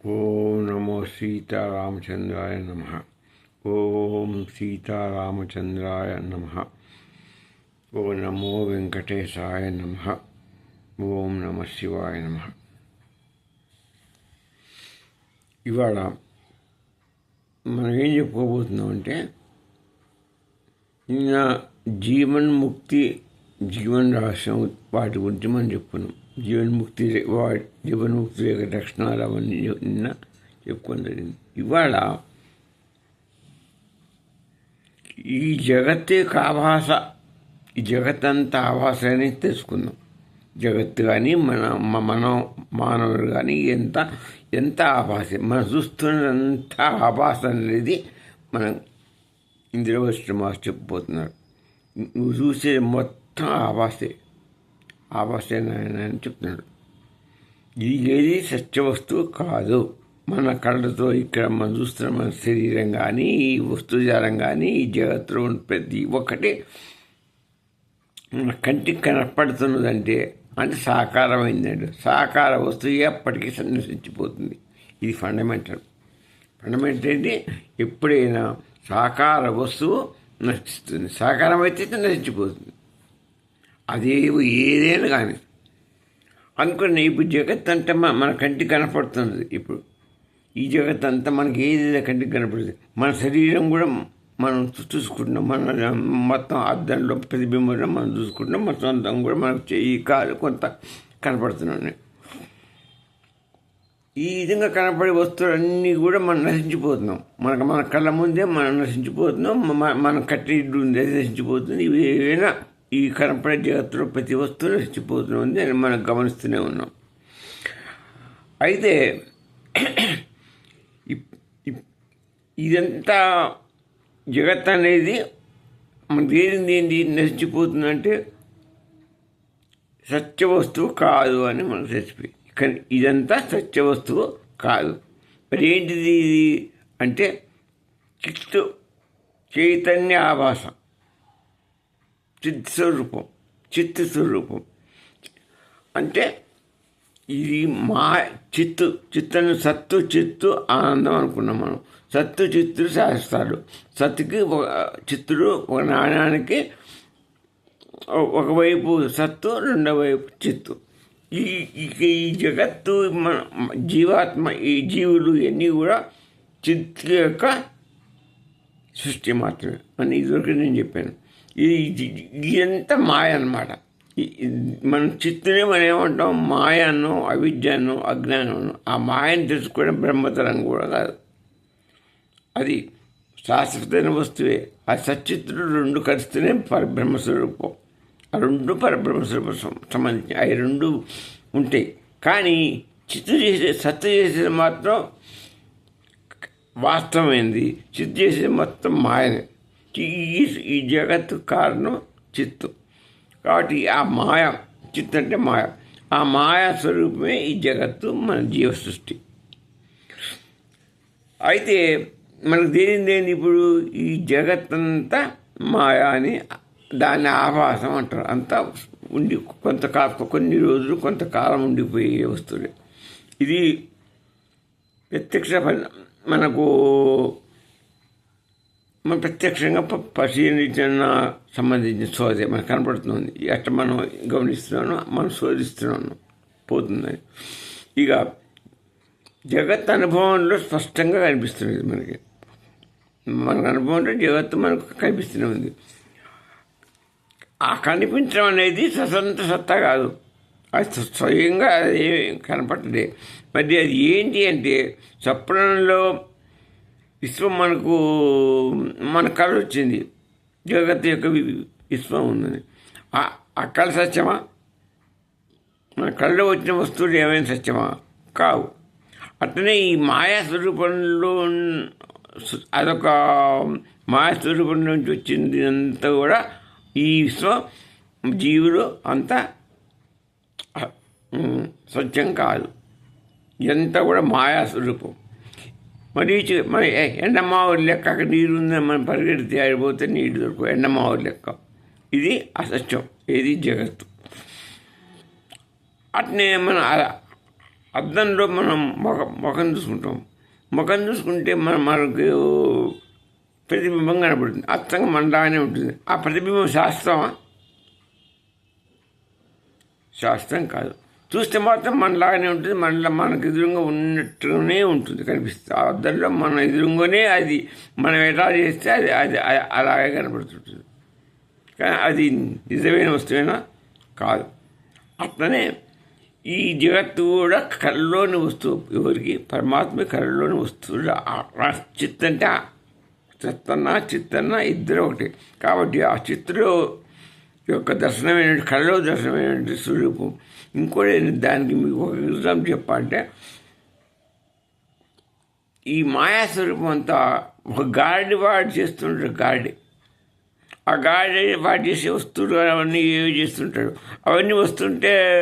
ఓం నమో సీతారామచంద్రాయ నమ. ఓం సీతారామచంద్రాయ నమ. ఓం నమో వెంకటేశాయ నమ. ఓం నమ శివాయ నమ. ఇవాళ మనం ఏం చెప్పుకోబోతున్నామంటే, నిన్న జీవన్ముక్తి, జీవన్ రహస్యం వాటి గురించి మనం చెప్పుకున్నాం. జీవన్ముక్తి యొక్క లక్షణాలు అవన్నీ నిన్న చెప్పుకోవడం జరిగింది. ఇవాళ ఈ జగత్తు యొక్క ఆభాస, ఈ జగత్తంతా ఆభాస అని తెలుసుకుందాం. జగత్తు కానీ మనం మానవులు కానీ ఎంత ఆభాస, మనం చూస్తున్నంత ఆభాస అనేది మనం ఇందులో వచ్చిన మాస్టర్ చెప్పబోతున్నారు. నువ్వు చూసే మొత్తం ఆభాసే అని చెప్తున్నాడు. ఇది ఏది సత్య వస్తువు కాదు. మన కళ్ళతో ఇక్కడ మనం చూస్తున్న మన శరీరం కానీ, ఈ వస్తుజాలం కానీ, ఈ జగత్తులో ప్రతి ఒక్కటి మన కంటికి కనపడుతున్నదంటే అంటే సాకారమైందండి. సాకార వస్తువు ఎప్పటికీ నశించిపోతుంది. ఇది ఫండమెంటల్ ఏంటి? ఎప్పుడైనా సాకార వస్తువు నశిస్తుంది. సాకారం అయితే నశించిపోతుంది. అది ఏదైనా కానీ అనుకున్న ఇప్పుడు జగత్ అంటే మన కంటికి కనపడుతున్నది. ఇప్పుడు ఈ జగత్ అంతా మనకి ఏదైనా కంటికి కనపడుతుంది. మన శరీరం కూడా మనం చూసుకుంటున్నాం. మన మొత్తం అద్దంలో ప్రతిబింబంలో మనం చూసుకుంటున్నాం. మన సొంతం కూడా మనకు చెయ్యి, కాలు కొంత కనపడుతున్నాయి. ఈ విధంగా కనపడే వస్తువులన్నీ కూడా మనం నశించిపోతున్నాం. మన కళ్ళ ముందే మనం నశించిపోతున్నాం. మనం కట్టి ఇల్లు ఉంది, అది నశించిపోతుంది. ఇవి ఏవైనా ఈ కనపడే జగత్తులో ప్రతి వస్తువు నశించిపోతుంది అని మనం గమనిస్తూనే ఉన్నాం. అయితే ఇదంతా జగత్ అనేది మన దేనిది నశించిపోతుందంటే సత్య వస్తువు కాదు అని మనకు తెలిసిపోయింది. కానీ ఇదంతా సత్య వస్తువు కాదు. మరి ఏంటిది ఇది అంటే చైతన్య ఆభాస, చిత్ స్వరూపం అంటే ఇది చిత్తను సత్తు, చిత్తు, ఆనందం అనుకున్నాం మనం. సత్తు చిత్తుడు శాస్త్రాలు. సత్తుకి చిత్తుడు ఒక నాణ్యానికి ఒకవైపు సత్తు, రెండో వైపు చిత్తు. ఈ జగత్తు మన జీవాత్మ, ఈ జీవులు ఇవన్నీ కూడా చిత్తు యొక్క సృష్టి మాత్రమే అని ఇదివరకు నేను చెప్పాను. ఇదంతా మాయ అన్నమాట. మన చిత్తునే మనం ఏమంటాం? మాయను, అవిద్యను, అజ్ఞానం. ఆ మాయను తెలుసుకోవడం బ్రహ్మతరం కూడా కాదు. అది శాశ్వతమైన వస్తువే. ఆ సచ్చిత్తుడు రెండు కలిస్తేనే పరబ్రహ్మస్వరూపం. ఆ రెండు పరబ్రహ్మస్వరూపం సంబంధించి అవి రెండు ఉంటాయి. కానీ సత్తు చేసేది మాత్రం వాస్తవమైంది. చిత్తు చేసేది మొత్తం మాయనే. ఈ జగత్తు కారణం చిత్తు. కాబట్టి ఆ మాయ, చిత్తు అంటే మాయ, ఆ మాయా స్వరూపమే ఈ జగత్తు, మన జీవ సృష్టి. అయితే మనకు దేని ఇప్పుడు ఈ జగత్తంతా మాయా అని దాన్ని ఆభాసం అంటారు. అంతా ఉండి కొన్ని రోజులు కొంతకాలం ఉండిపోయే వస్తువులే. ఇది ప్రత్యక్ష మనకు మనం ప్రత్యక్షంగా పరిశీలించిన సంబంధించిన శోధే మనకు కనపడుతుంది. అట్లా మనం గమనిస్తున్నాను, మనం శోధిస్తున్నాను పోతుందని. ఇక జగత్ అనుభవంలో స్పష్టంగా కనిపిస్తున్నది మనకి. మనకు అనుభవంలో జగత్తు మనకు కనిపిస్తూనే ఉంది. ఆ కనిపించడం అనేది స్వతంత్ర సత్తా కాదు. అది స్వయంగా అది కనపడలే. మరి అది ఏంటి అంటే, స్వప్నంలో విశ్వం మన కళ వచ్చింది. జగత్తు యొక్క విశ్వం ఉందని. ఆ కళ సత్యమా? మన కళ్ళలో వచ్చిన వస్తువులు ఏమైనా సత్యమా? కావు. అట్లనే ఈ మాయా స్వరూపంలో అదొక మాయా స్వరూపం నుంచి వచ్చింది అంతా కూడా ఈ విశ్వం, జీవులు అంతా సత్యం కాదు. ఇదంతా కూడా మాయా స్వరూపం. మరి మన ఎండమావుడి లెక్క అక్కడ నీరు ఉందని మనం పరిగెడితే ఆడిపోతే నీరు దొరకవు. ఎండమావుడి లెక్క ఇది అసత్యం. ఇది జగత్తు. అట్నే మన అద్దంలో మనం ముఖం చూసుకుంటాం. ముఖం చూసుకుంటే మనకు ప్రతిబింబం కనబడుతుంది. అచ్చంగా మనలాగానే ఉంటుంది. ఆ ప్రతిబింబం శాస్త్రమా? శాస్త్రం కాదు. చూస్తే మాత్రం మనలాగానే ఉంటుంది. మనకు ఎదురుగా ఉన్నట్టుగానే ఉంటుంది, కనిపిస్తుంది. ఆ అద్దంలో మన ఎదురుగానే అది మనం ఎలా చేస్తే అది అలాగే కనబడుతుంటుంది. కానీ అది నిజమైన వస్తువేనా? కాదు. అట్లనే ఈ జగత్తు కూడా కళ్ళలోని వస్తువు. ఎవరికి? పరమాత్మ కళ్ళలోని వస్తువు. చిత్ అంటే చిత్తన్న ఇద్దరు ఒకటి. కాబట్టి ఆ చిత్తులో యొక్క దర్శనమైన కళ్ళలో దర్శనమైన స్వరూపం. ఇంకోటి దానికి మీకు ఒక ఎగ్జాంపుల్ చెప్పాలంటే, ఈ మాయాస్వరూపం అంతా ఒక గాడి వాడు చేస్తుంటాడు. ఆ గాడి వాడు చేసే వస్తువులు అవన్నీ ఏవి చేస్తుంటాడు. అవన్నీ వస్తుంటే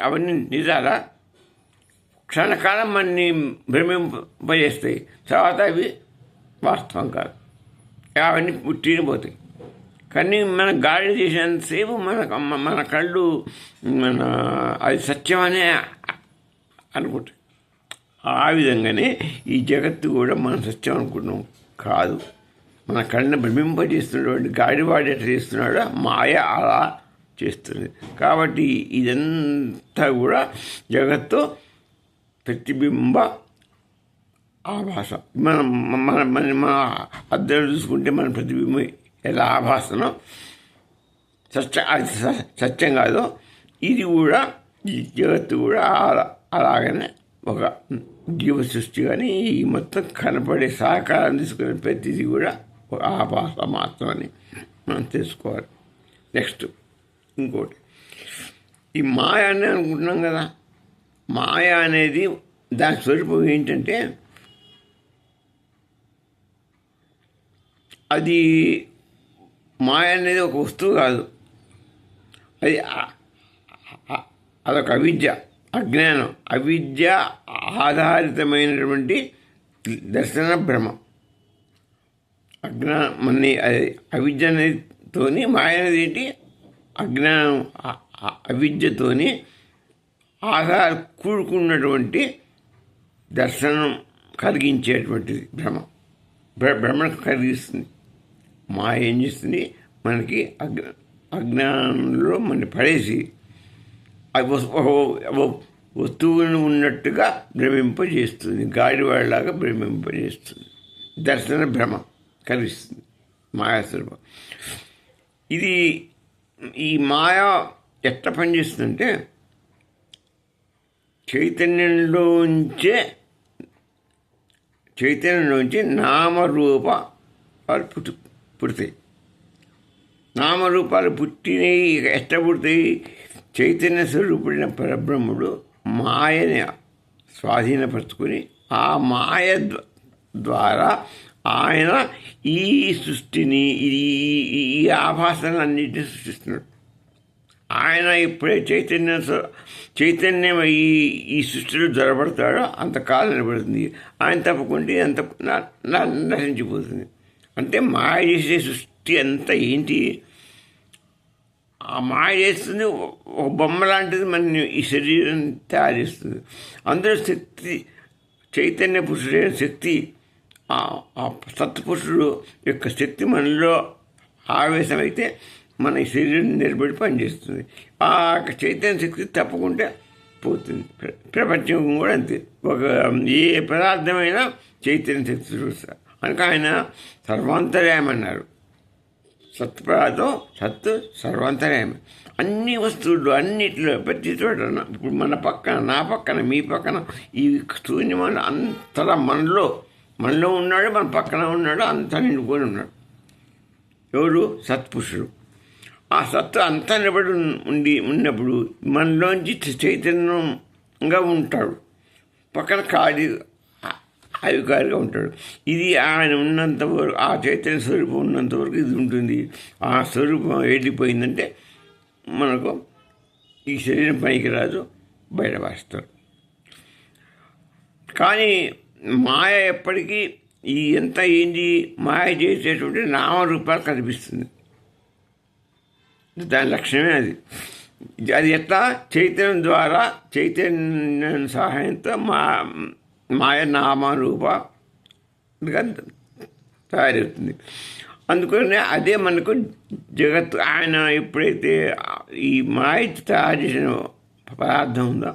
అవన్నీ నిజాలా? క్షణకాలం మనని భ్రమింపజేస్తాయి. తర్వాత అవి వాస్తవం కాదు. అవన్నీ పుట్టిపోతాయి. కానీ మన గాడి చేసేంతసేపు మన కళ్ళు అది సత్యమనే అనుకుంటాయి. ఆ విధంగానే ఈ జగత్తు కూడా మనం సత్యం అనుకుంటున్నాం. కాదు. మన కళ్ళని భ్రమింపజేస్తున్నటువంటి గాడివాడు ఎట్లా చేస్తున్నాడో మాయ అలా చేస్తుంది. కాబట్టి ఇదంతా కూడా జగత్తు ప్రతిబింబ ఆభాస. మన అద్దం చూసుకుంటే మన ప్రతిబింబం ఎలా ఆభాసనో అది సత్యం కాదు. ఇది కూడా ఈ జగత్తు కూడా అలాగనే ఒక జీవ సృష్టి. కానీ ఈ మొత్తం కనపడే సహకారం తీసుకునే ప్రతిదీ కూడా ఒక ఆభాస మాత్రమని మనం తెలుసుకోవాలి. నెక్స్ట్ ఇంకోటి, ఈ మాయ అని అనుకుంటున్నాం కదా. మాయ అనేది దాని స్వరూపం ఏంటంటే, అది మాయ అనేది ఒక వస్తువు కాదు. అదొక అవిద్య, అజ్ఞానం. అవిద్య ఆధారితమైనటువంటి దర్శన భ్రమ. అవిద్య అనేదితోని మాయ అనేది ఏంటి? అజ్ఞానం, అవిద్యతోని కూడుకున్నటువంటి దర్శనం కలిగించేటువంటిది భ్రమను కలిగిస్తుంది. మాయ ఏం చేస్తుంది? మనకి అజ్ఞానంలో మన పడేసి వస్తువులను ఉన్నట్టుగా భ్రమింపజేస్తుంది. గాడివాడిలాగా భ్రమింపజేస్తుంది. దర్శన భ్రమ కలిగిస్తుంది మాయాస్వరూపం. ఈ మాయ ఎట్లా పనిచేస్తుందంటే, చైతన్యంలోంచి నామరూపాలు పుడతాయి. నామరూపాలు పుట్టినవి ఎట్లా పుడతాయి? చైతన్య స్వరూపుడైన పరబ్రహ్ముడు మాయని స్వాధీనపరుచుకొని ఆ మాయ ద్వారా ఆయన ఈ సృష్టిని, ఈ ఆభాసాలన్నింటినీ సృష్టిస్తున్నాడు. ఆయన ఎప్పుడే చైతన్యం ఈ సృష్టిలో జొరబడతాడో అంతకాలం నిలబడుతుంది. ఆయన తప్పకుండా అంత నశించిపోతుంది. అంటే మాయ చేసే సృష్టి అంతా ఏంటి? ఆ మాయ చేస్తుంది. ఒక బొమ్మ లాంటిది మన ఈ శరీరం తయారు చేస్తుంది. అందులో శక్తి, చైతన్య పురుషుడైన శక్తి, ఆ సత్పురుషుడు యొక్క శక్తి మనలో ఆవేశమైతే మన ఈ శరీరం నిలబడి పనిచేస్తుంది. ఆ చైతన్య శక్తి తప్పకుండా పోతుంది. ప్రపంచం కూడా అంతే. ఏ పదార్థమైనా చైతన్య శక్తి చూస్తారు కనుక ఆయన సర్వాంతర్యామన్నారు. సత్తు సర్వాంతర్యామి. అన్ని వస్తువులు అన్నిటిలో ప్రతి చోట, ఇప్పుడు మన పక్కన, నా పక్కన, మీ పక్కన, ఈ శూన్యమైన అంతలా మనలో ఉన్నాడు, మన పక్కన ఉన్నాడు, అంతా నిండుకొని ఉన్నాడు. ఎవరు? సత్పురుషుడు. ఆ సత్తు అంతా నిలబడి ఉన్నప్పుడు మనలోంచి చైతన్యంగా ఉంటాడు. పక్కన ఖాళీ అవికారిగా ఉంటాడు. ఇది ఆయన ఉన్నంతవరకు, ఆ చైతన్య స్వరూపం ఉన్నంతవరకు ఇది ఉంటుంది. ఆ స్వరూపం వెళ్ళిపోయిందంటే మనకు ఈ శరీరం పనికి రాదు, బయట వాస్తారు. కానీ మాయ ఎప్పటికీ ఏంటి? మాయ చేసేటువంటి నామరూపాలు కనిపిస్తుంది. దాని లక్ష్యమే అది. అది ఎట్లా చైతన్యం ద్వారా చైతన్యం సహాయంతో మాయ నామరూపంగా తయారవుతుంది. అందుకనే అదే మనకు జగత్తు. ఆయన ఎప్పుడైతే ఈ మాయ తయారు చేసిన పదార్థం ఉందో,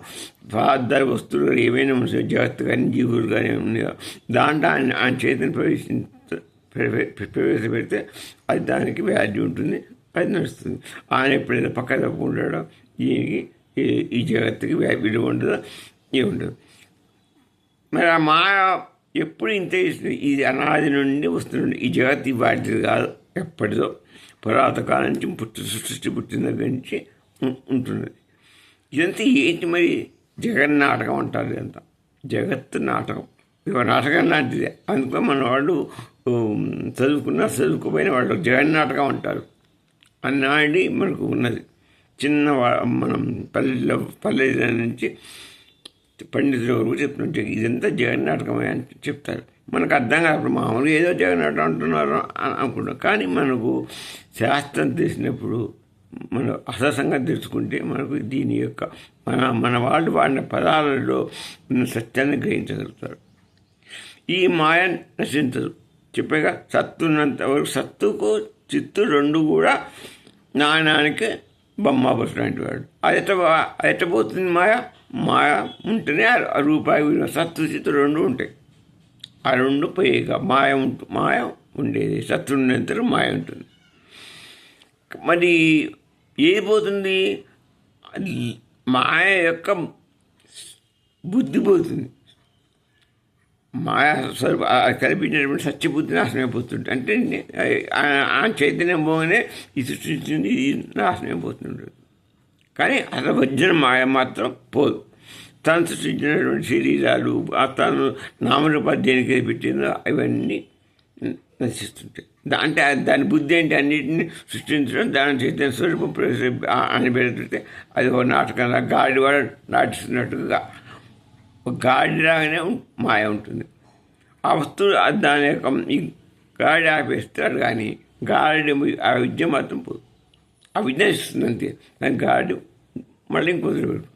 పదార్థాల వస్తువులు ఏమైనా జగత్తు కానీ జీవులు కానీ ఉన్నాయో దాంట్లో ఆయన చైతన్యం ప్రవేశపెడితే అది దానికి వాల్యూ ఉంటుంది, అది నడుస్తుంది. ఆయన ఎప్పుడైతే పక్క తప్పుకుంటాడో దీనికి ఈ జగత్తుకి విలువ ఉండదో ఏముండదు. మరి ఆ మాయ ఎప్పుడు ఇంత ఇది అనాది నుండి వస్తుంది. ఈ జగత్తు వాటిది కాదు, ఎప్పటిదో పురాతన కాలం నుంచి సృష్టి పుట్టిన దగ్గర నుంచి ఉంటుంది. ఇదంతా ఏంటి మరి? జగన్నాటకం అంటారు. ఇదంతా జగత్తు నాటకం, ఇది నాటకం లాంటిదే. అందుకని మన వాళ్ళు చదువుకోపోయిన వాళ్ళు జగన్నాటకం అంటారు అన్నాడి మనకు ఉన్నది. మనం పల్లెల నుంచి పండితుల వరకు చెప్తున్నారు ఇదంతా జగన్నాటకమే అని చెప్తారు. మనకు అర్థం కాదు, మామూలుగా ఏదో జగన్నాటకం అంటున్నారు అనుకుంటాం. కానీ మనకు శాస్త్రం తెలిసినప్పుడు మనం అసలు సంగతి తెలుసుకుంటే మనకు దీని యొక్క మన వాళ్ళు వాడిన పదాలలో ఉన్న సత్యాన్ని గ్రహించగలుగుతారు. ఈ మాయ నశించదు. చెప్పాక సత్తున్నంత వరకు సత్తుకు చిత్తు రెండు కూడా నాణానికి బొమ్మాబస్ లాంటి వాడు. అది ఎట్టబోతుంది మాయ ఉంటేనే ఆ రూపాయి విలువ. సత్తు చిత్తు రెండు ఉంటాయి, ఆ రెండు పోయేగా మాయ ఉండేది. సత్తు ఉన్నంత మాయ ఉంటుంది. మరి ఏది పోతుంది? మాయ యొక్క బుద్ధి పోతుంది. మాయా స్వరూప కల్పించినటువంటి సత్యబుద్ధి నాశనమైపోతుంటుంది. అంటే ఆ చైతన్యం పోగానే ఈ సృష్టించింది ఇది నాశనమైపోతుంటుంది. కానీ అసలు వచ్చిన మాయ మాత్రం పోదు. తను సృష్టించినటువంటి శరీరాలు, తను నామరూపాలు దేనికి పెట్టిందో అవన్నీ నశిస్తుంటాయి. అంటే దాని బుద్ధి ఏంటి? అన్నింటినీ సృష్టించడం, దాని చైతన్య స్వరూపం అని పెడితే అది ఒక నాటకంగా గాడివాడు నాటిస్తున్నట్టుగా ఒక గాడిలాగానే మాయ ఉంటుంది. ఆ వస్తువు దాని యొక్క ఈ గాడి ఆపేస్తాడు, కానీ గాడి ఆ విద్య మాత్రం పోదు. ఆ విద్య ఇస్తుంది అంతే. దాని గాడి మళ్ళీ ఇంకొందరు పెడుతుంది.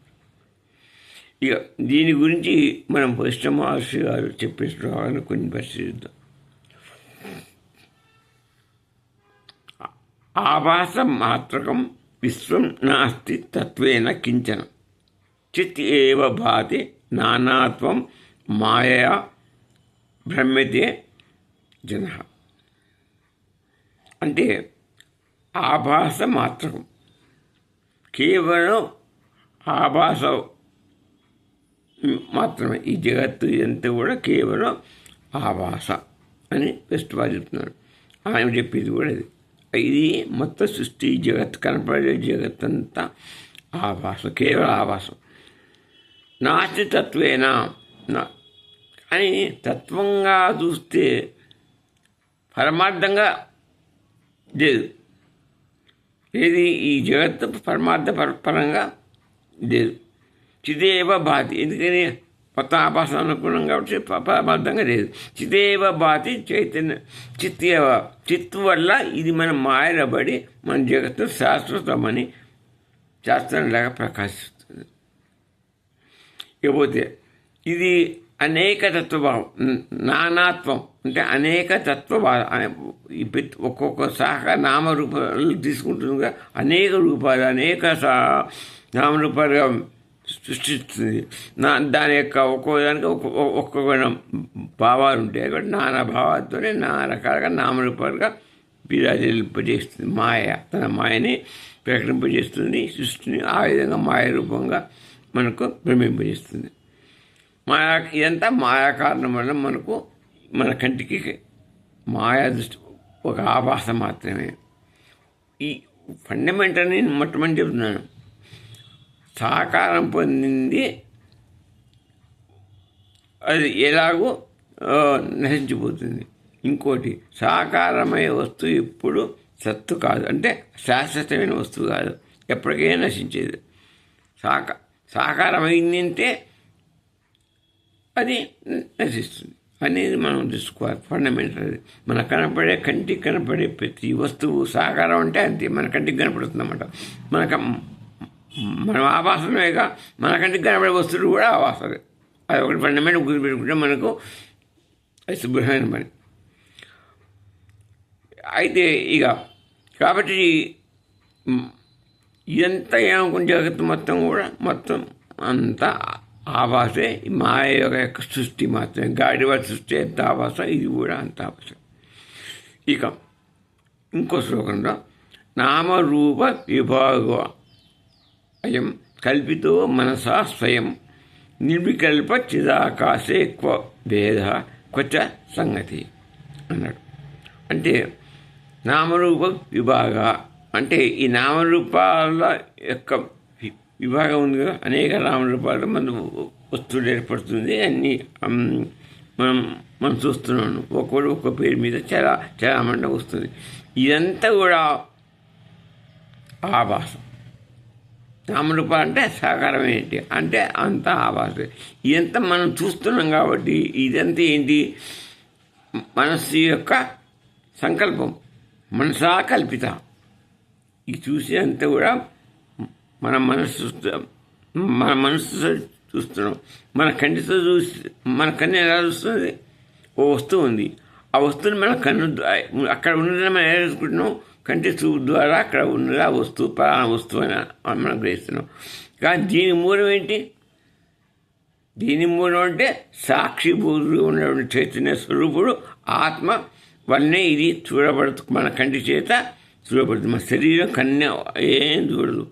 ఇక దీని గురించి మనం వశిష్ఠ మహర్షి గారు చెప్పేసిన కొన్ని పరిశీలిద్దాం. ఆభాస మాత్రకం విశ్వం నాస్తి తత్వేన కించన చిత్ ఏవ భాతి నానాత్వం మాయయా భ్రమ్యతే జన. అంటే ఆభాస మాత్రకం, కేవలం ఆభాస మాత్రమే. ఈ జగత్తు ఇదంతా కూడా కేవలం ఆభాస అని వెస్ట్వాల్ చెప్తున్నాడు. ఆయన చెప్పేది కూడా ఇది. ఇది మొత్తం సృష్టి జగత్తు, కనపడే జగత్తంతా ఆభాసం, కేవలం ఆభాసం. నాస్తి తత్వేనా అని తత్వంగా చూస్తే పరమార్థంగా లేదు. ఏది? ఈ జగత్తు పరమార్థ పరంగా లేదు. చిదేవ భాతి, ఎందుకని మొత్తం ఆభాసం అనుకున్నాం కాబట్టి పరమార్థంగా లేదు. చిదేవ భాతి చైతన్య చిత్తేవ, చిత్తు వల్ల ఇది మన మాయలబడి మన జగత్తు శాశ్వతమని శాస్త్రంలాగా ప్రకాశిస్తుంది. ఇకపోతే ఇది అనేక తత్వభావం, నానాత్వం అంటే అనేక తత్వభావం. ఒక్కొక్క శాఖ నామరూపాలు తీసుకుంటుందిగా, అనేక రూపాలు, అనేక నామరూపాలుగా సృష్టిస్తుంది. దాని యొక్క ఒక్కోదానికి ఒక్కొక్క భావాలు ఉంటాయి కాబట్టి నానా భావాలతోనే నానా రకాలుగా నామరూపాలుగా విరాజింపజేస్తుంది. మాయ తన మాయని ప్రకటింపజేస్తుంది, సృష్టిని ఆ విధంగా మాయ రూపంగా మనకు భ్రమింపజేస్తుంది. మాయా ఇదంతా మాయా కారణం వల్ల మనకు మన కంటికి మాయా దృష్టి ఒక ఆభాస మాత్రమే. ఈ ఫండమెంటల్ని మొట్టమొదటి చెప్తున్నాను. సాకారం పొందింది అది ఎలాగో నశించిపోతుంది. ఇంకోటి, సాకారమైన వస్తువు ఎప్పుడు సత్తు కాదు, అంటే శాశ్వతమైన వస్తువు కాదు, ఎప్పటికైనా నశించేది. సాకారమైంది అంటే అది నశిస్తుంది అనేది మనం తెలుసుకోవాలి. ఫండమెంటల్ మన కనపడే కంటికి కనపడే ప్రతి వస్తువు సాకారం అంటే అంతే, మన కంటికి కనపడుతుంది అన్నమాట. మనకు మనం ఆభాసమేగా, మన కంటికి కనబడే వస్తువులు కూడా ఆభాసాలే. అది ఒకటి ఫండమెంటల్ గుర్తుపెట్టుకుంటే మనకు అది శుభ్రమైన పని. అయితే ఇక కాబట్టి ఇదంతా ఏమనుకున్న జగత్తు మొత్తం కూడా మొత్తం అంతా ఆభాసే. మాయ యొక్క సృష్టి మాత్రమే, గాడివాడి సృష్టి ఎంత ఆభాస, ఇది కూడా అంత ఆభాస. ఇక ఇంకో శ్లోకంలో నామరూప విభాగ అయం కల్పితో మనసా స్వయం నిర్వికల్ప చిదాకాశే క్వ భేద క్వచ సంగతి అన్నాడు. అంటే నామరూప విభాగ అంటే ఈ నామరూపాల యొక్క విభాగం ఉంది కదా, అనేక నామరూపాలు మన వస్తువులు ఏర్పడుతుంది. అన్నీ మనం చూస్తున్నాను, ఒక్కొక్కడు ఒక్క పేరు మీద చాలా చాలా మంది వస్తుంది. ఇదంతా కూడా ఆభాసం. నామరూపాలు అంటే సాకారం ఏంటి అంటే అంతా ఆభాసం. ఇదంతా మనం చూస్తున్నాం కాబట్టి ఇదంతా ఏంటి, మనస్సు యొక్క సంకల్పం, మనసా కల్పిత. ఇది చూసేంత కూడా మన మనస్సు చూస్తున్నాం. మన కంటితో మన కన్ను ఎలా చూస్తుంది, ఓ వస్తువు ఉంది, ఆ వస్తువుని మన కన్ను అక్కడ ఉన్నదని మనం ఎలా చూసుకుంటున్నాం, కంటి చూపు ద్వారా అక్కడ ఉన్నది ఆ వస్తువు, పలానా వస్తువు అని మనం గ్రహిస్తున్నాం. కానీ దీని మూలం ఏంటి, దీని మూలం అంటే సాక్షిభూతుడు ఉన్నటువంటి చైతన్య స్వరూపుడు ఆత్మ వల్లనే ఇది చూడబడుతుంది, మన కంటి చేత చూడబడుతుంది. మన శరీరం కన్ను ఏం చూడదు.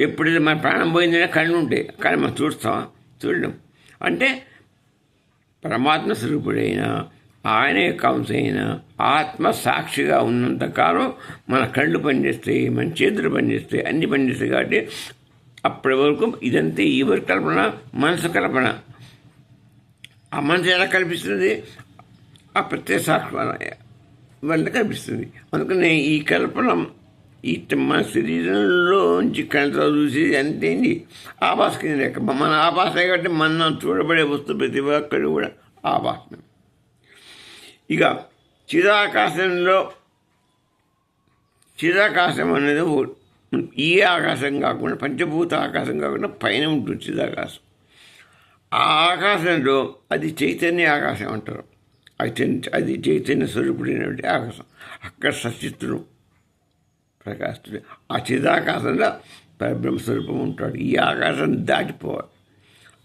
ఎప్పుడైతే మన ప్రాణం పోయిందనే కన్ను ఉంటాయి, కానీ మనం చూస్తామా, చూడడం. అంటే పరమాత్మ స్వరూపుడైన ఆయన యొక్క అంశైన ఆత్మ సాక్షిగా ఉన్నంతకాలం మన కళ్ళు పనిచేస్తాయి, మన చేతులు పనిచేస్తాయి, అన్నీ పనిచేస్తాయి. కాబట్టి అప్పటి వరకు ఇదంతా ఎవరి కల్పన, మనసు కల్పన. ఆ మనసు ఎలా కల్పిస్తుంది, ఆ ప్రత్యేక సాక్షి వల్ల కనిపిస్తుంది. అందుకని ఈ కల్పన ఈ మన శరీరంలోంచి కళ్ళతో చూసి అంతేంటి ఆభాస కింద లెక్క. మన ఆభాస కాబట్టి మనం చూడబడే వస్తువు ప్రతి ఒక్కరు కూడా ఆభాసం. ఇక చిదాకాశం అనేది ఈ ఆకాశం కాకుండా, పంచభూత ఆకాశం కాకుండా పైన ఉంటుంది చిదాకాశం. ఆ ఆకాశంలో అది చైతన్య ఆకాశం అంటారు. అది చైతన్య స్వరూపుడైనటువంటి ఆకాశం. అక్కడ సచిత్తుడు ప్రకాశుడు. ఆ చిదాకాశంలో పరబ్రహ్మ స్వరూపం ఉంటాడు. ఈ ఆకాశం దాటిపోవాలి,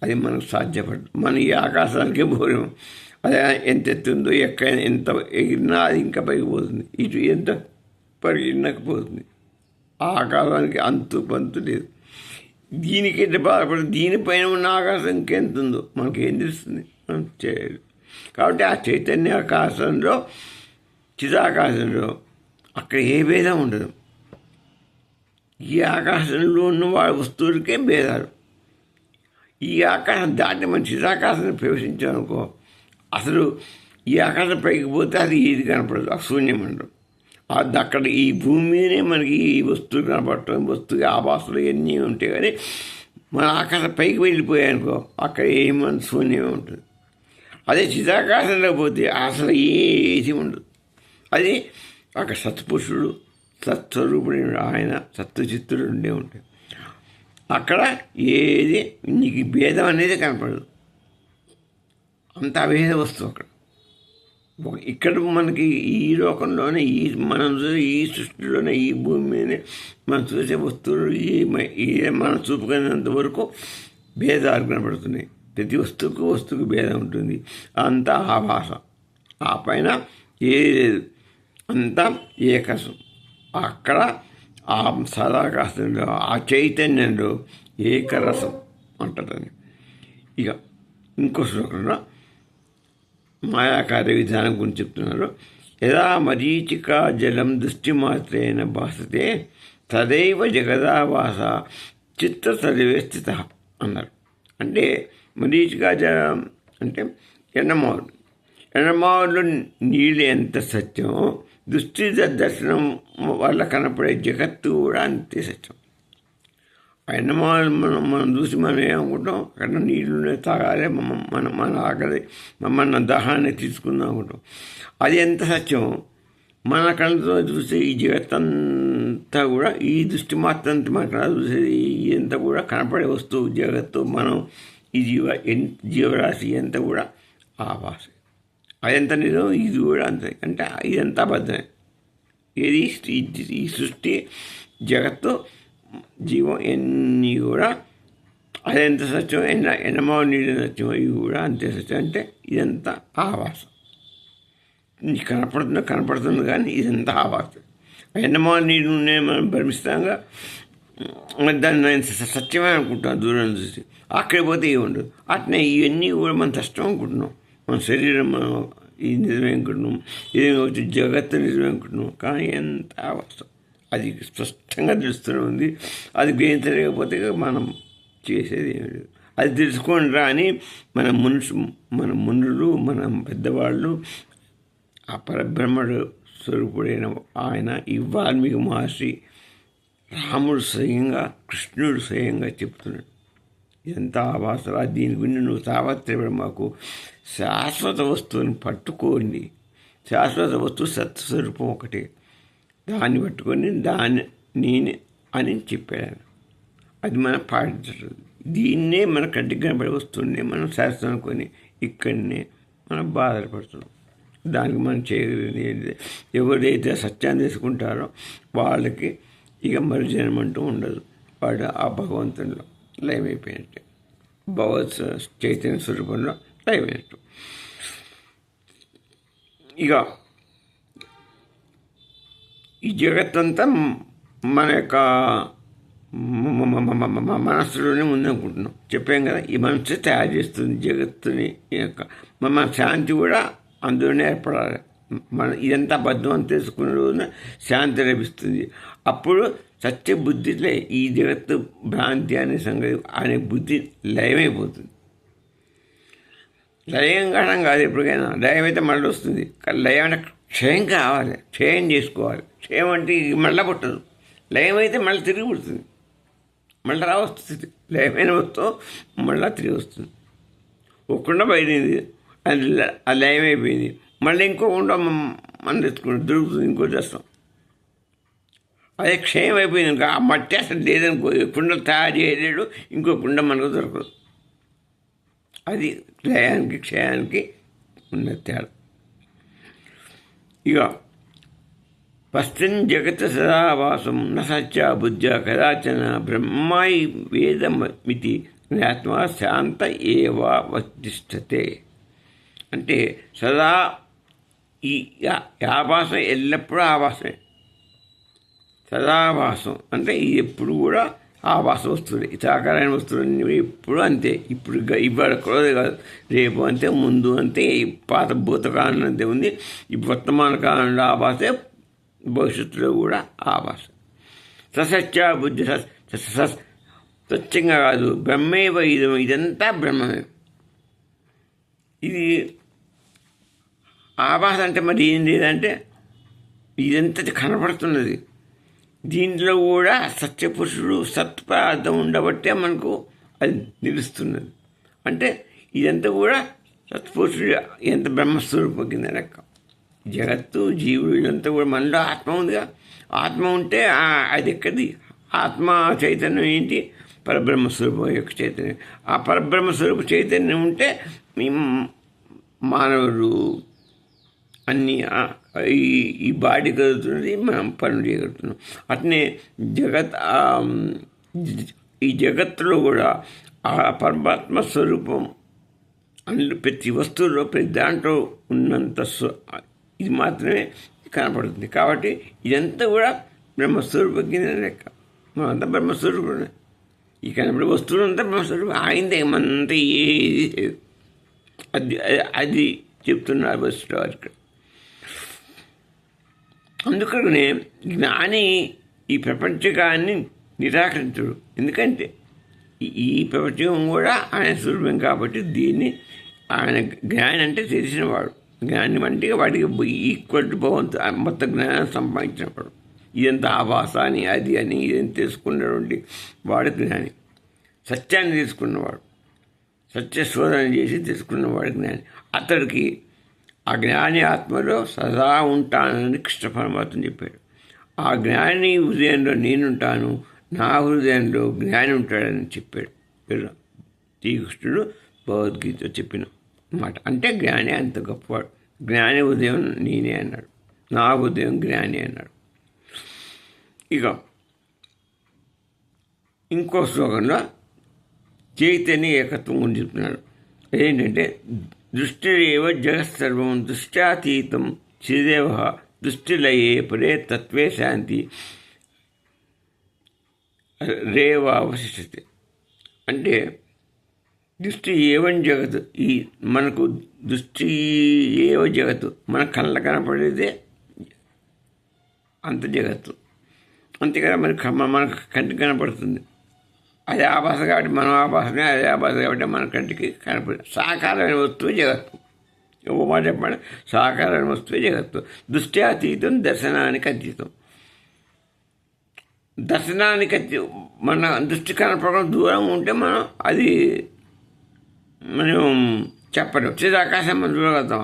అది మనకు సాధ్యపడదు. మనం ఈ ఆకాశానికే పోలేము. అది ఎంత ఎత్తుందో ఎంత ఎగిరినా అది ఇంకా పైకి పోతుంది, ఇటు ఎంత పరిగినకపోతుంది. ఆ ఆకాశానికి అంతు పంతు లేదు. దీనికి ఎంత బాధపడుతుంది, దీనిపైన ఉన్న ఆకాశం ఇంకెంత ఉందో మనకి ఏం తెలుస్తుంది, మనం చేయలేదు. కాబట్టి ఆ చైతన్య ఆకాశంలో చిదాకాశంలో అక్కడ ఏ భేదం ఉండదు. ఈ ఆకాశంలో ఉన్న వాళ్ళ వస్తువులకే భేదాలు. ఈ ఆకాశం దాటి మన చిదాకాశాన్ని ప్రవేశించామనుకో, అసలు ఈ ఆకాశం పైకి పోతే అది ఏది కనపడదు, అశూన్యం అంటారు. అది అక్కడ ఈ భూమి మీదనే మనకి ఈ వస్తువులు కనపడటం, వస్తువు ఆభాసాలు ఇవన్నీ ఉంటాయి. కానీ మన ఆకాశం పైకి వెళ్ళిపోయాయనుకో, అక్కడ ఏమన్నా శూన్యమే ఉంటుంది. అదే చిదాకాశంలో పోతే అసలు ఏది ఉండదు. అది అక్కడ సత్పురుషుడు, సత్స్వరూపుడు ఆయన, సత్వచిత్తుడు ఉండే ఉంటాయి. అక్కడ ఏది నీకు భేదం అనేది కనపడదు, అంత అభేద వస్తువు అక్కడ. ఇక్కడ మనకి ఈ లోకంలోనే మనం చూసే ఈ సృష్టిలోనే ఈ భూమి మీదనే మనం చూసే వస్తువులు మనం చూపుకునేంత వరకు భేదాలు కనపడుతున్నాయి. ప్రతి వస్తువుకు భేదం ఉంటుంది. అంతా ఆభాస. ఆ పైన ఏది అంతా ఏకసం. అక్కడ ఆ సదాకాశంలో ఆ చైతన్యంలో ఏకరసం అంటారని. ఇక ఇంకో శ్లోకంలో మాయాకార్య విధానం గురించి చెప్తున్నారు. యదా మరీచిక జలం దృష్టిమాత్రేణ భాసతే తదైవ జగదావాస చిత్త తదివే స్థిత అన్నారు. అంటే మరీచిక జలం అంటే ఎండమావులు నీళ్ళు ఎంత సత్యమో దృష్టి దర్శనం వల్ల కనపడే జగత్తు కూడా అంతే సత్యం. ఆ ఎండమావులు మనం చూసి మనం ఏమనుకుంటాం, అక్కడ నీళ్ళు తాగాలి, మన ఆకలి మన దాహాన్ని తీసుకుందాం అనుకుంటాం. అది ఎంత సత్యం మన కళ్ళతో చూస్తే ఈ జగత్తంతా కూడా ఈ దృష్టి మాత్రం మన కళ్ళ చూసేది ఇదంతా కూడా కనపడే వస్తువు జగత్తు మనం ఈ జీవరాశి అంతా కూడా ఆభాస. అదంతా నిజం, ఇది కూడా అంతే. అంటే ఇదంతా అబద్ధమే. ఏది ఈ సృష్టి జగత్తు జీవం ఎన్ని కూడా అదెంత సత్యం, ఎన్నమో నీళ్ళు సత్యం, ఇవి కూడా అంతే సత్యం. అంటే ఇదంతా ఆభాసం. నీకు కనపడుతుంది కానీ ఇదంతా ఆభాసం. ఎన్నమో నీళ్ళు మనం భ్రమిస్తాంగా, దాన్ని నేను సత్యమే అనుకుంటాను దూరం చూసి. అక్కడికి పోతే ఏమి ఉండదు. అట్నే ఇవన్నీ కూడా మనం కష్టం అనుకుంటున్నాం. మన శరీరం మనం ఇది నిజమే అనుకుంటున్నాం, ఇదేమి వచ్చి జగత్తు నిజమే అనుకుంటున్నాం. కానీ ఎంత అవస్థ అది స్పష్టంగా తెలుస్తూనే ఉంది. అది గ్రహించలేకపోతే మనం చేసేది ఏమి లేదు. అది తెలుసుకోండి రా అని మన మునులు మన పెద్దవాళ్ళు ఆ పరబ్రహ్మడు స్వరూపుడైన ఆయన ఈ వాల్మీకి మహర్షి రాముడు స్వయంగా కృష్ణుడు స్వయంగా చెప్తున్నాడు. ఎంత ఆభాసరా, దీని గురించి నువ్వు తావత్రపడి మాకు శాశ్వత వస్తువుని పట్టుకోండి. శాశ్వత వస్తువు సత్స్వరూపం ఒకటే, దాన్ని పట్టుకొని దాన్ని నేనే అని చెప్పాడు. అది మనం పాటించడం. దీన్నే మన కంటికి కనబడే వస్తువునే మనం శాస్త్రం అనుకొని ఇక్కడనే మనం బాధపడుతున్నాం. దానికి మనం చేయగలిగింది ఎవరైతే సత్యాన్ని తీసుకుంటారో వాళ్ళకి ఇక మరి జన్మ అంటూ ఉండదు. వాడు ఆ భగవంతునిలో లయమైపోయినట్టే, భగవత్ చైతన్య స్వరూపంలో లయమైనట్టు. ఇక ఈ జగత్తంతా మన యొక్క మనస్సులోనే ఉందనుకుంటున్నాం. చెప్పాం కదా, ఈ మనస్సు తయారు చేస్తుంది జగత్తుని యొక్క. మన శాంతి కూడా అందులోనే ఏర్పడాలి. మన ఇదంతా అబద్ధం అని తెలుసుకున్న రోజున శాంతి లభిస్తుంది. అప్పుడు సత్య బుద్ధిలో ఈ జగత్తు భ్రాంతి అనే సంగతి అనే బుద్ధి లయమైపోతుంది. లయం కావడం కాదు, ఎప్పటికైనా లయం అయితే మళ్ళీ వస్తుంది. లయం అంటే క్షయం కావాలి, క్షయం చేసుకోవాలి. క్షయం అంటే మళ్ళీ పుట్టదు. లయం అయితే మళ్ళీ తిరిగి పుడుతుంది, మళ్ళీ రావస్తుంది. లయమైన వస్తువు మళ్ళీ తిరిగి వస్తుంది. ఒకుండా బయటింది, అది ఆ లయం అయిపోయింది. మళ్ళీ ఇంకో కుండ మనం తెచ్చుకుంటాం, దొరుకుతుంది, ఇంకో చేస్తాం. అదే క్షయం అయిపోయింది ఇంకా ఆ మట్టి అసలు లేదనుకో, కుండలు తయారు చేయలేడు, ఇంకో కుండ మనకు దొరకదు. అది లయానికి క్షయానికి ఉన్న తేడా. ఇక పశ్చిన్ జగత్ సదావాసం న సత్య బుద్ధ కదాచన బ్రహ్మాయి వేదమితి జ్ఞాత్మా శాంత ఏవా వతిష్టతే. అంటే సదా ఈ ఆభాసం ఎల్లప్పుడూ ఆభాసమే. సదాభాసం అంటే ఎప్పుడు కూడా ఆభాస వస్తువులే. సాకారమైన వస్తువులు ఎప్పుడు అంతే. ఇప్పుడు ఇవాళ కూడా కాదు, రేపు అంతే, ముందు అంతే, పాత భూతకాలం అంతే ఉంది. ఈ వర్తమాన కాలంలో ఆభాసే, భవిష్యత్తులో కూడా ఆభాస. ససత్య బుద్ధి స్వచ్ఛంగా కాదు, బ్రహ్మేవ ఇదంతా బ్రహ్మమే. ఇది ఆభాస అంటే మరి ఏం లేదంటే ఇదంతా కనపడుతున్నది. దీంట్లో కూడా సత్యపురుషుడు సత్పదార్థం ఉండబట్టే మనకు అది నిలుస్తున్నది. అంటే ఇదంతా కూడా సత్పురుషుడు ఎంత బ్రహ్మస్వరూపం కింద లెక్క. జగత్తు జీవుడు ఇదంతా కూడా మనలో ఆత్మ ఉందిగా. ఆత్మ ఉంటే అది ఎక్కడి ఆత్మ చైతన్యం ఏంటి? పరబ్రహ్మస్వరూపం యొక్క చైతన్యం. ఆ పరబ్రహ్మస్వరూప చైతన్యం ఉంటే మానవుడు అన్నీ ఈ బాడీ కలుగుతున్నది, మనం పనులు చేయగలుగుతున్నాం. అట్నే ఈ జగత్తులో కూడా ఆ పరమాత్మ స్వరూపం అందులో ప్రతి వస్తువులో ప్రతి దాంట్లో ఉన్నంత ఇది మాత్రమే కనపడుతుంది. కాబట్టి ఇదంతా కూడా బ్రహ్మస్వరూపం కింద లెక్క. మనంతా బ్రహ్మస్వరూపమే. ఈ కనపడే వస్తువులు అంతా బ్రహ్మస్వరూపం. ఆయనదే, మనంతా ఏది అది చెప్తున్నారు బస్సులో ఇక్కడ. అందుకనే జ్ఞాని ఈ ప్రపంచకాన్ని నిరాకరించడు. ఎందుకంటే ఈ ప్రపంచం కూడా ఆయన స్వరూపం కాబట్టి దీన్ని ఆయన జ్ఞాని అంటే తెలిసినవాడు. జ్ఞాని అంటే వాడికి ఈక్వల్ టు భగవంతు మొత్తం జ్ఞానం సంపాదించినవాడు. ఇదంతా ఆభాస అని అది అని ఇదని తెలుసుకున్నటువంటి వాడు జ్ఞాని. సత్యాన్ని తెలుసుకున్నవాడు, సత్య శోధన చేసి తెలుసుకున్నవాడు జ్ఞాని. అతడికి ఆ జ్ఞాని ఆత్మలో సదా ఉంటానని కృష్ణ పరమాత్మ చెప్పాడు. ఆ జ్ఞాని హృదయంలో నేనుంటాను, నా హృదయంలో జ్ఞాని ఉంటాడని చెప్పాడు శ్రీకృష్ణుడు భగవద్గీత చెప్పిన మాట. అంటే జ్ఞాని అంత గొప్పవాడు. జ్ఞాని ఉదయం నేనే అన్నాడు, నా ఉదయం జ్ఞాని అన్నాడు. ఇక ఇంకో శ్లోకంలో చైతన్య ఏకత్వం గురించి చెప్తున్నాడు. ఏంటంటే దృష్టిరేవ జగత్సర్వం దృష్ట్యాతీతం చిదేవ దృష్టిలయే పరే తత్వే శాంతి రేవావశిష్టతే. అంటే దృష్టి ఏవని జగత్తు, ఈ మనకు దృష్టి ఏవ జగత్తు, మన కళ్ళ కనపడేదే అంత జగత్తు. అంతేకాదు మనకు కంటికి కనపడుతుంది. అది ఆభాస కాబట్టి మనం ఆభాసమే, అదే ఆభాస కాబట్టి మన కంటికి కనపడుతుంది. సాకారమైన వస్తువు జగత్తు. ఒక మాట చెప్పండి, సాకారమైన వస్తువే జగత్తు. దృష్టి అతీతం, దర్శనానికి అతీతం. దర్శనానికి మన దృష్టి కనపడడం దూరం ఉంటే మనం అది మనం చెప్పలేం. వచ్చేది ఆకాశం మనం చూడగలుగుతాం,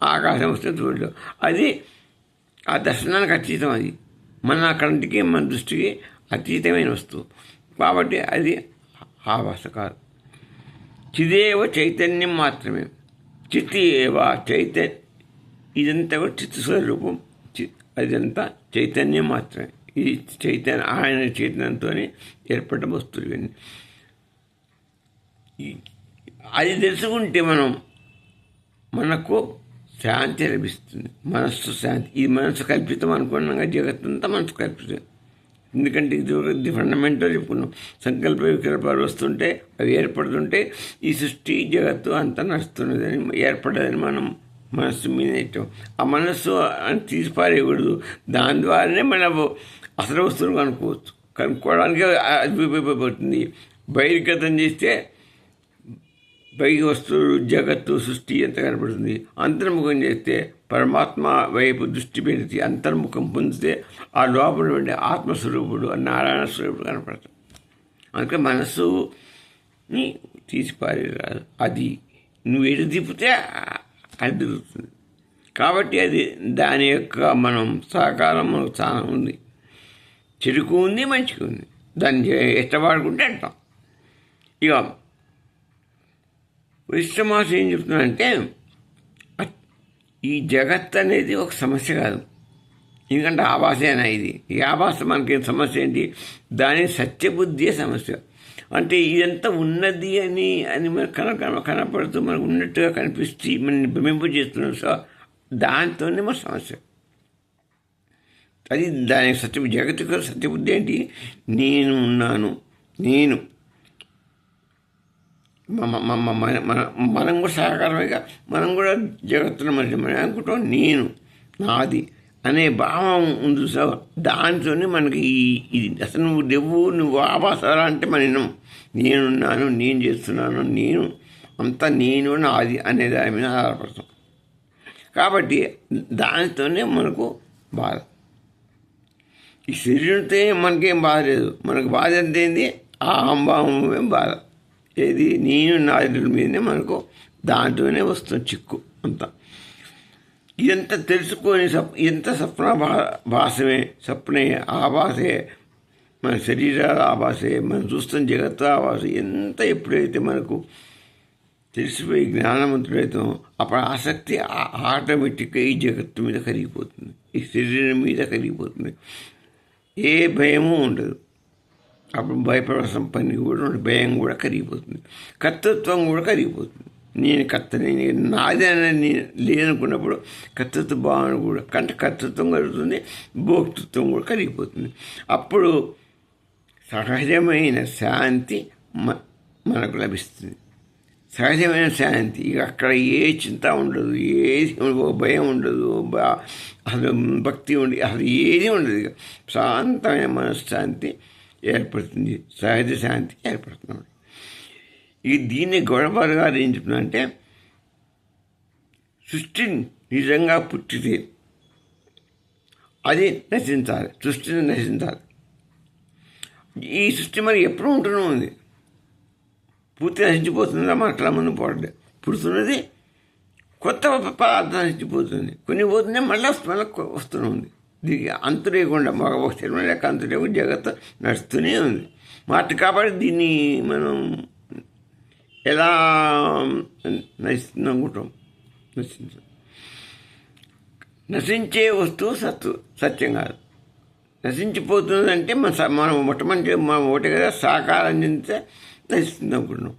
ఆకాశం వస్తే చూడలేం. అది ఆ దర్శనానికి అతీతం. అది మన కంటికి మన దృష్టికి అతీతమైన వస్తువు కాబట్టి అది ఆభాస కాదు. చిదేవ చైతన్యం మాత్రమే. చిత్తి ఏవ ఇదంతా కూడా చిత్త స్వరూపం. అదంతా చైతన్యం మాత్రమే. ఇది ఆయన చైతన్యంతో ఏర్పడ్డ వస్తువులు ఇవన్నీ. అది తెలుసుకుంటే మనకు శాంతి లభిస్తుంది, మనస్సు శాంతి. ఈ మనస్సు కల్పితం అనుకున్నాగా జగత్తంతా మనసు కల్పితం. ఎందుకంటే ఇది ఫండమెంటల్ చెప్పుకున్నాం. సంకల్ప వికల్పాలు వస్తుంటే అవి ఏర్పడుతుంటే ఈ సృష్టి జగత్తు అంతా నడుస్తున్నదని ఏర్పడదని మనం మనస్సు మీద ఇచ్చాం. ఆ మనస్సు అని తీసిపారేయకూడదు. దాని ద్వారానే మనం అసలు వస్తువులు కనుక్కోవడానికి అది ఉపయోగపడుతుంది. బహిర్గతం చేస్తే పైకి వస్తువులు జగత్తు సృష్టి ఎంత కనపడుతుంది. అంతర్ముఖం చేస్తే పరమాత్మ వైపు దృష్టి పెడితే అంతర్ముఖం పొందితే ఆ లోపల ఉండే ఆత్మస్వరూపుడు నారాయణ స్వరూపుడు కనపడతాడు. అందుకే మనస్సుని తీసిపారేరాదు. అది నువ్వు ఎటు తిప్పితే అది తిరుగుతుంది. కాబట్టి అది దాని యొక్క మనం సహకారం మనకు చాలా ఉంది. చెడుకు ఉంది, మంచిగా ఉంది. దాన్ని ఇష్టపడుకుంటే అంటాం. ఇక విశ్వమాస ఏం చెప్తున్నానంటే ఈ జగత్ అనేది ఒక సమస్య కాదు. ఎందుకంటే ఆభాసేనా ఇది. ఈ ఆభాస మనకి సమస్య ఏంటి? దాని సత్యబుద్ధియే సమస్య. అంటే ఇదంతా ఉన్నది అని మనకు కనపడుతూ మనకు ఉన్నట్టుగా కనిపిస్తే మనం భ్రమింపు చేస్తున్నాం. సో దాంతోనే మన సమస్య. అది దాని జగత్తుకు సత్యబుద్ధి ఏంటి? నేను ఉన్నాను, నేను మనం కూడా సహకారమేగా. మనం కూడా జగత్తులో మనం అనుకుంటాం నేను నాది అనే భావం ఉంది. సో దాంతోనే మనకి ఇది అసలు నువ్వు ఆభాసాలా అంటే మనం నేనున్నాను, నేను చేస్తున్నాను, నేను అంతా నేను నాది అనే దాని మీద ఆధారపడతాం. కాబట్టి దానితోనే మనకు బాధ. ఈ శరీరంతో మనకేం బాధ లేదు. మనకు బాధ ఎంత ఏంది? ఆ అహంభావమే బాధ. ఏది నేను నాదుల మీదనే మనకు దాంట్లోనే వస్తుంది చిక్కు అంతా. ఇదంతా తెలుసుకొని ఎంత భాసమే స్వప్నే ఆభాసే, మన శరీరాల ఆభాసే, మనం చూస్తున్న జగత్తు ఆభాసే. ఎంత ఎప్పుడైతే మనకు తెలిసిపోయి జ్ఞానవంతుడైతామో అప్పుడు ఆసక్తి ఆటోమేటిక్గా ఈ జగత్తు మీద కరిగిపోతుంది, ఈ శరీరం మీద కరిగిపోతుంది. ఏ భయము ఉండదు. అప్పుడు భయపడాల్సిన పని కూడా ఉండదు. భయం కూడా కరిగిపోతుంది. కర్తృత్వం కూడా కరిగిపోతుంది. నేను కర్తని, నేను నాది అని లేదనుకున్నప్పుడు కర్తృత్వ భావన కూడా కర్తృత్వం కలుగుతుంది, భోక్తృత్వం కూడా కరిగిపోతుంది. అప్పుడు సహజమైన శాంతి మనకు లభిస్తుంది. సహజమైన శాంతి. ఇక అక్కడ ఏ చింత ఉండదు, ఏ భయం ఉండదు, అసలు భక్తి ఉండదు, అసలు ఏది ఉండదు. ఇక శాంతమైన మనశ్శాంతి ఏర్పడుతుంది, సహజ శాంతి ఏర్పడుతుంది. దీన్ని గౌడపాల్ గారు ఏం చెప్తున్నారంటే సృష్టి నిజంగా పుట్టితే అది నశించాలి, సృష్టిని నశించాలి. ఈ సృష్టి మరి ఎప్పుడు ఉంటూనే ఉంది. పూర్తి నశించిపోతుందా? మన కళ్ళ ముందు పోవట్లేదు. పుడుతున్నది, కొత్త పదార్థం నశించిపోతుంది, కొన్ని పోతుంది, మళ్ళీ వస్తూనే ఉంది. దీనికి అంతు లేకుండా ఒక శరీరం లేక అంతు లేకుండా జగత్తు నడుస్తూనే ఉంది మాట. కాబట్టి దీన్ని మనం ఎలా నశిస్తుంది అనుకుంటాం? నశించే వస్తువు సత్యం కాదు. నశించిపోతుందంటే మనం మొట్టమొదటి మనం ఒకటే కదా సాకారం చెందితే నశిస్తుంది అనుకుంటున్నాం.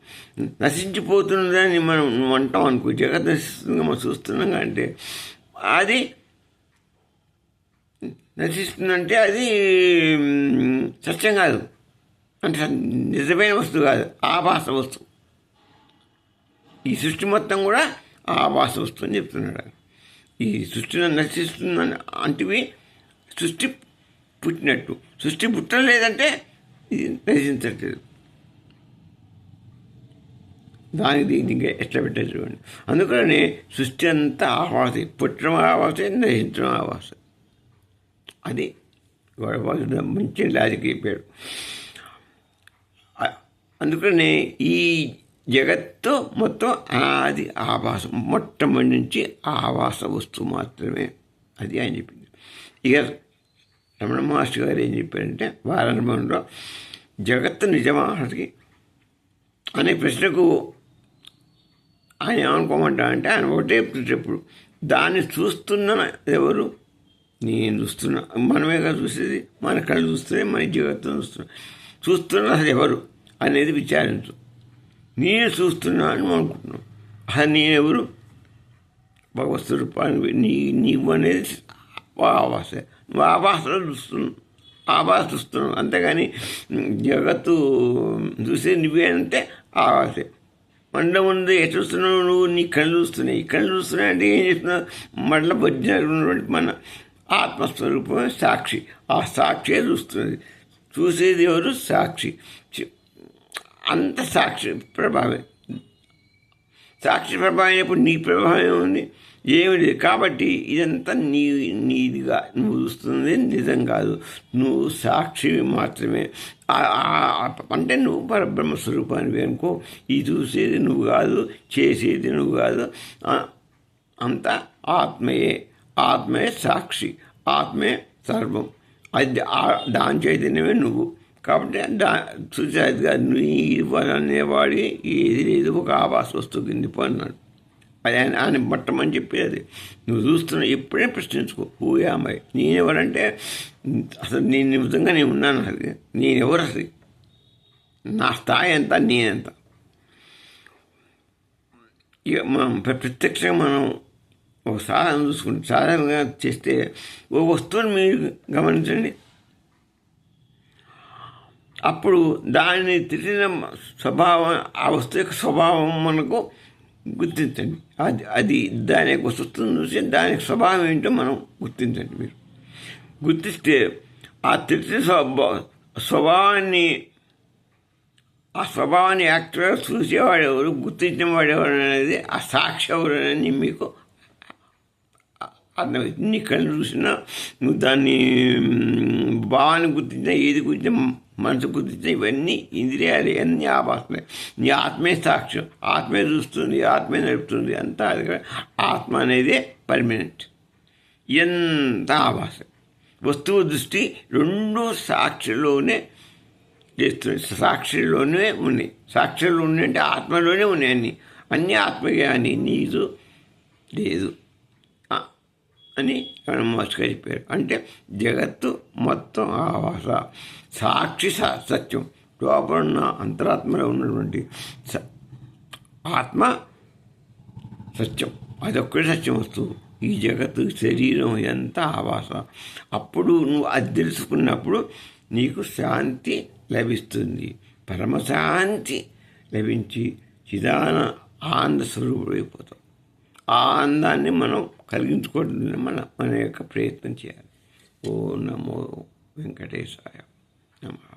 నశించిపోతున్నదని మనం అంటాం అనుకో, జగత్ నశిస్తుందిగా మనం చూస్తున్నాం. అంటే అది నశిస్తుందంటే అది సత్యం కాదు, అంటే నిజమైన వస్తువు కాదు, ఆభాస వస్తువు. ఈ సృష్టి మొత్తం కూడా ఆభాస వస్తువు అని చెప్తున్నాడు. ఈ సృష్టి నశిస్తుందని అంటే సృష్టి పుట్టినట్టు, సృష్టి పుట్టలేదంటే ఇది నశించట్లేదు. దానికి దీనికి ఎట్లా పెట్టారు చూడండి. అందుకని సృష్టి అంతా ఆవాసే, పుట్టడం ఆవాసే, నశించడం ఆవాసే. అది గొడవ మంచి లాజిక్ చెప్పాడు. అందుకని ఈ జగత్తు మొత్తం అనాది ఆవాసం, మొట్టమొదటి నుంచి ఆవాస వస్తువు మాత్రమే అది అని చెప్పింది. ఇక రమణ మహర్షి గారు ఏం చెప్పారంటే వారానుభవంలో జగత్తు నిజమా అనే ప్రశ్నకు ఆయన ఏమనుకోమంటా అంటే ఆయన ఒకటే ప్రశ్నప్పుడు దాన్ని చూస్తున్న ఎవరు? నేను చూస్తున్నా, మనమేగా చూసేది, మన కళ్ళు చూస్తున్నాయి, మన జగత్తును చూస్తున్నా అసలు ఎవరు అనేది విచారించు. నేను చూస్తున్నా అని అనుకుంటున్నాను. అసలు నేనెవరు? భగవత్ స్వరూపాన్ని నీవు అనేది ఆవాస. నువ్వు ఆవాసలో చూస్తున్నావు, అంతేగాని జగత్తు చూసే నువ్వే అంటే ఆవాసే. ముందు ఎటు చూస్తున్నావు నువ్వు? నీ కళ్ళు చూస్తున్నాయి. ఈ కళ్ళు చూస్తున్నాయి అంటే ఏం చేస్తున్నావు? మళ్ళీ ఉన్నటువంటి మన ఆత్మస్వరూపమే సాక్షి. ఆ సాక్షియే చూస్తున్నది. చూసేది ఎవరు? సాక్షి. అంత సాక్షి ప్రభావమే. సాక్షి ప్రభావం అయినప్పుడు నీ ప్రభావం ఏముంది? ఏమి లేదు. కాబట్టి ఇదంతా నీదిగా నువ్వు చూస్తుంది నిజం కాదు, నువ్వు సాక్షి మాత్రమే. అంటే నువ్వు పరబ్రహ్మ స్వరూపానివి అనుకో. ఇది చూసేది నువ్వు కాదు, చేసేది నువ్వు కాదు, అంతా ఆత్మయే. ఆత్మయే సాక్షి, ఆత్మే సర్వం. అది దాని చైతన్యమే నువ్వు. కాబట్టి చూసేది కాదు, నువ్వు అనేవాడి ఏది లేదు, ఒక ఆవాస వస్తువు కింది అన్నాడు. అది ఆయన మొట్టమని చెప్పేది. నువ్వు చూస్తున్నావు, ఎప్పుడే ప్రశ్నించుకో, ఊయామై నేనెవరంటే అసలు నేను నిజంగా నేను ఉన్నాను, అది నేనెవరు, అసలు నా స్థాయి ఎంత, నేనెంత. ఇక మనం ప్రత్యక్షంగా మనం ఒక సాధన చూసుకుంటే, సాధారణంగా చేస్తే ఓ వస్తువుని మీరు గమనించండి. అప్పుడు దాన్ని తిరిగిన స్వభావం, ఆ వస్తువు యొక్క స్వభావం మనకు గుర్తించండి. అది దాని యొక్క వస్తువును చూసి దాని స్వభావం ఏంటో మనం గుర్తించండి. మీరు గుర్తిస్తే ఆ తెలిసిన స్వభావాన్ని యాక్టివ్గా చూసేవాడెవరు, గుర్తించిన వాడెవరు అనేది, ఆ సాక్షి ఎవరు అని మీకు అర్థమవుతుంది. నీ కళ్ళు చూసినా, నువ్వు దాన్ని భావాన్ని గుర్తించినా, ఏది గుర్తించినా, మనసు గుర్తించినా, ఇవన్నీ ఇంద్రియాలు, అన్నీ ఆభాసలే. నీ ఆత్మే సాక్ష్యం, ఆత్మే చూస్తుంది, ఆత్మే నడుపుతుంది, అంతా అది. ఆత్మ అనేదే పర్మనెంట్. ఎంత ఆభాస. వస్తువు దృష్టి రెండు సాక్షిలోనే చేస్తుంది, సాక్షిలోనే ఉన్నాయి. సాక్షిలో ఉన్నాయి అంటే ఆత్మలోనే ఉన్నాయి. అన్నీ ఆత్మగా అని నీదు లేదు అని మనం మోసగా చెప్పారు. అంటే జగత్తు మొత్తం ఆవాస, సాక్షి సత్యం. లోపల ఉన్న అంతరాత్మలో ఉన్నటువంటి ఆత్మ సత్యం, అదొక్కడే సత్యం వస్తువు. ఈ జగత్తు శరీరం ఎంత ఆవాస. అప్పుడు నువ్వు అది తెలుసుకున్నప్పుడు నీకు శాంతి లభిస్తుంది, పరమశాంతి లభించి చిదాన ఆనంద స్వరూపుడు అయిపోతాం. ఆ ఆనందాన్ని మనం కలిగించుకోవడం మన యొక్క ప్రయత్నం చేయాలి. ఓ నమో వెంకటేశాయ నమః.